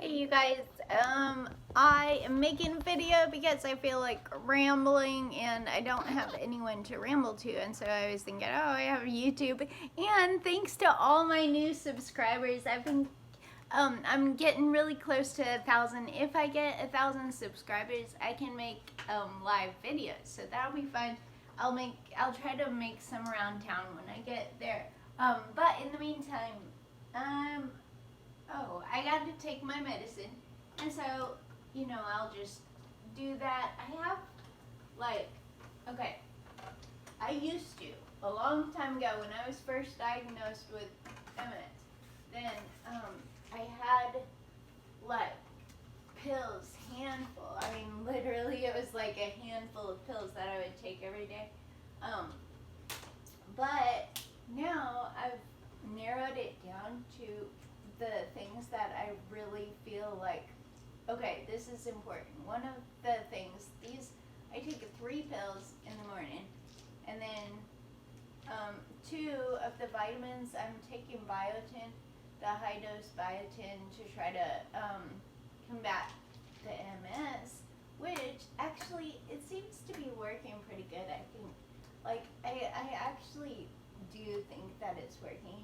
Hey you guys, I am making a video because I feel like rambling and I don't have anyone to ramble to, and so I was thinking, oh, I have YouTube, and thanks to all my new subscribers, I'm getting really close to 1,000. If I get 1,000 subscribers, I can make live videos, so that'll be fun. I'll try to make some around town when I get there. But in the meantime, oh, I got to take my medicine, and so, I'll just do that. Okay, I used to, a long time ago when I was first diagnosed with MS, then, I had, like, pills, handful. I mean, literally, it was like a handful of pills that I would take every day. But now I've narrowed it down to the things that I really feel like, okay, this is important. One of the things, I take 3 pills in the morning, and then 2 of the vitamins, I'm taking biotin, the high dose biotin, to try to combat the MS, which actually, it seems to be working pretty good, I think. Like, I actually do think that it's working.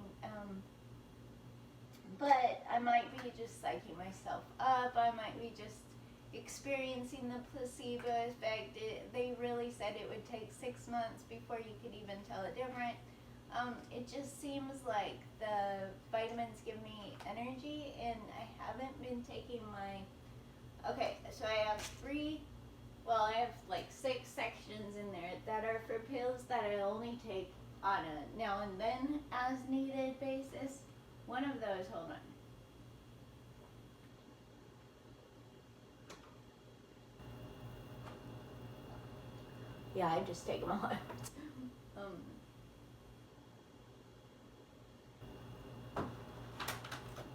But I might be just psyching myself up. I might be just experiencing the placebo effect. They really said it would take 6 months before you could even tell a difference. It just seems like the vitamins give me energy, and I haven't been taking okay, so I have I have like 6 sections in there that are for pills that I only take on a now and then as needed basis. One of those, hold on. Yeah, I just take them all out.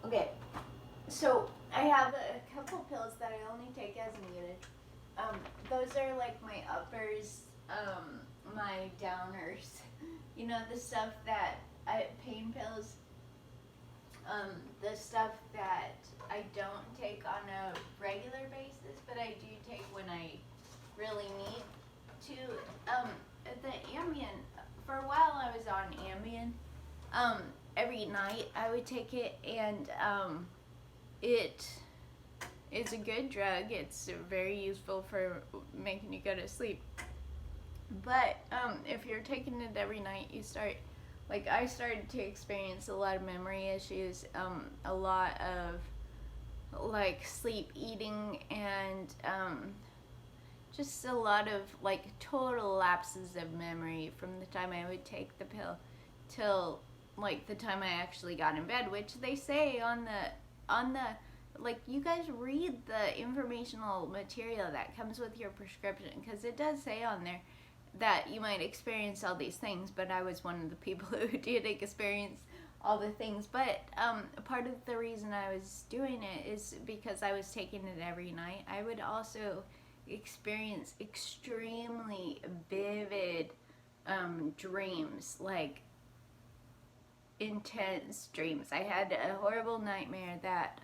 Okay, so I have a couple pills that I only take as needed. Those are like my uppers, my downers. The stuff pain pills, the stuff that I don't take on a regular basis, but I do take when I really need to. The Ambien, for a while I was on Ambien. Every night I would take it, and it's a good drug. It's very useful for making you go to sleep. But if you're taking it every night, I started to experience a lot of memory issues, a lot of sleep eating, and just a lot of total lapses of memory from the time I would take the pill till the time I actually got in bed, which they say on the you guys read the informational material that comes with your prescription, because it does say on there that you might experience all these things, but I was one of the people who did experience all the things. But part of the reason I was doing it is because I was taking it every night. I would also experience extremely vivid dreams, intense dreams. I had a horrible nightmare that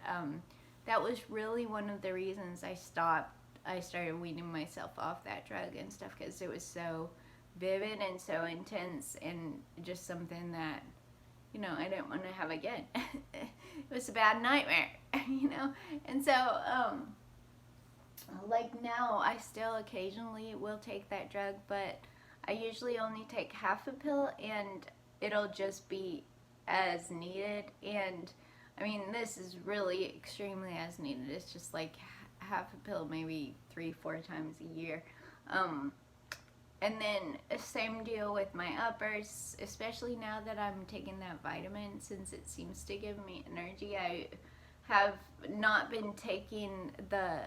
was really one of the reasons I started weaning myself off that drug and stuff, because it was so vivid and so intense, and just something that I didn't want to have again. It was a bad nightmare. And so now I still occasionally will take that drug, but I usually only take half a pill, and it'll just be as needed. And I mean, this is really extremely as needed. It's just like half a pill maybe 3-4 times a year. And then same deal with my uppers, especially now that I'm taking that vitamin, since it seems to give me energy. I have not been taking the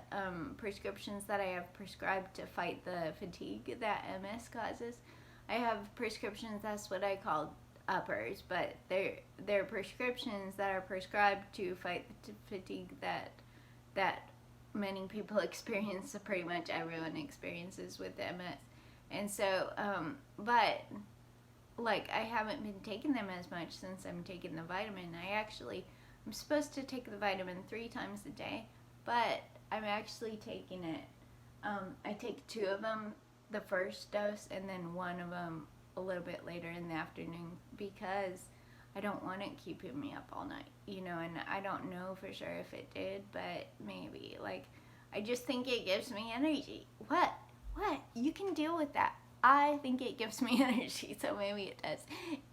prescriptions that I have prescribed to fight the fatigue that MS causes. I have prescriptions, that's what I call uppers, but they're prescriptions that are prescribed to fight the fatigue that many people experience. So pretty much everyone experiences with MS. And so but I haven't been taking them as much since I'm taking the vitamin. I actually I'm supposed to take the vitamin 3 times a day, but I'm actually taking it. I take 2 of them the first dose and then 1 of them a little bit later in the afternoon because I don't want it keeping me up all night, and I don't know for sure if it did, but maybe. Like, I just think it gives me energy. What? You can deal with that. I think it gives me energy, so maybe it does.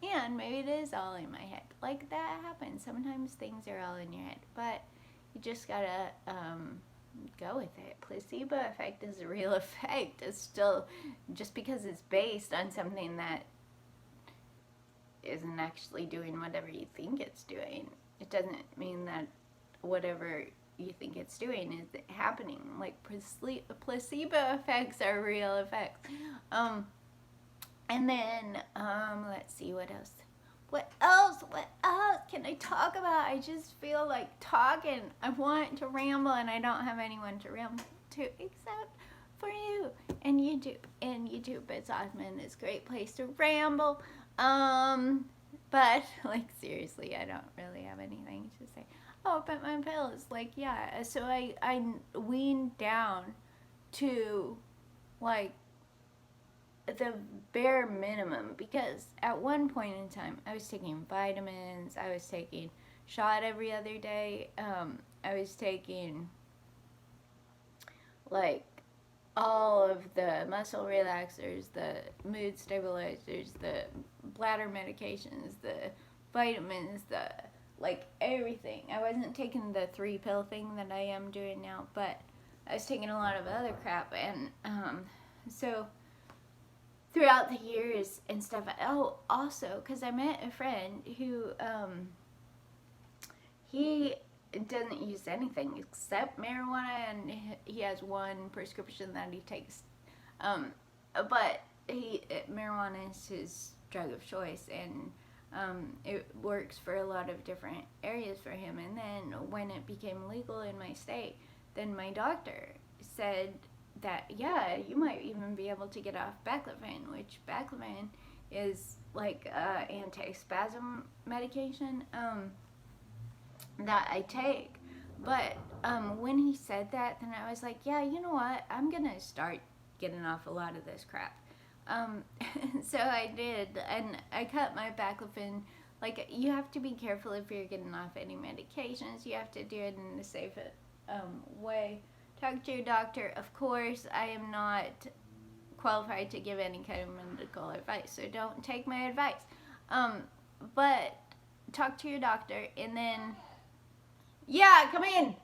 And maybe it is all in my head. Like, that happens. Sometimes things are all in your head, but you just gotta go with it. Placebo effect is a real effect. It's still, just because it's based on something that isn't actually doing whatever you think it's doing, it doesn't mean that whatever you think it's doing is happening. Like, placebo effects are real effects. And then let's see, what else can I talk about? I just feel like talking. I want to ramble and I don't have anyone to ramble to except for you and YouTube. And YouTube is awesome and it's a great place to ramble. But like, seriously, I don't really have anything to say. Oh, but my pills, like, yeah, so I weaned down to like the bare minimum, because at one point in time I was taking vitamins, I was taking shot every other day, I was taking like all of the muscle relaxers, the mood stabilizers, the bladder medications, the vitamins, the like everything. I wasn't taking the 3-pill thing that I am doing now, but I was taking a lot of other crap, and so throughout the years and stuff. Oh, also, because I met a friend who, he doesn't use anything except marijuana, and he has 1 prescription that he takes. But marijuana is his drug of choice, and it works for a lot of different areas for him. And then when it became legal in my state, then my doctor said that, yeah, you might even be able to get off baclofen, which baclofen is like anti-spasm medication that I take. But when he said that, then I was like, yeah, you know what? I'm going to start getting off a lot of this crap. So I did, and I cut my baclofen. Like, you have to be careful if you're getting off any medications. You have to do it in a safe way. Talk to your doctor. Of course, I am not qualified to give any kind of medical advice, so don't take my advice. But talk to your doctor, and then, yeah, come in.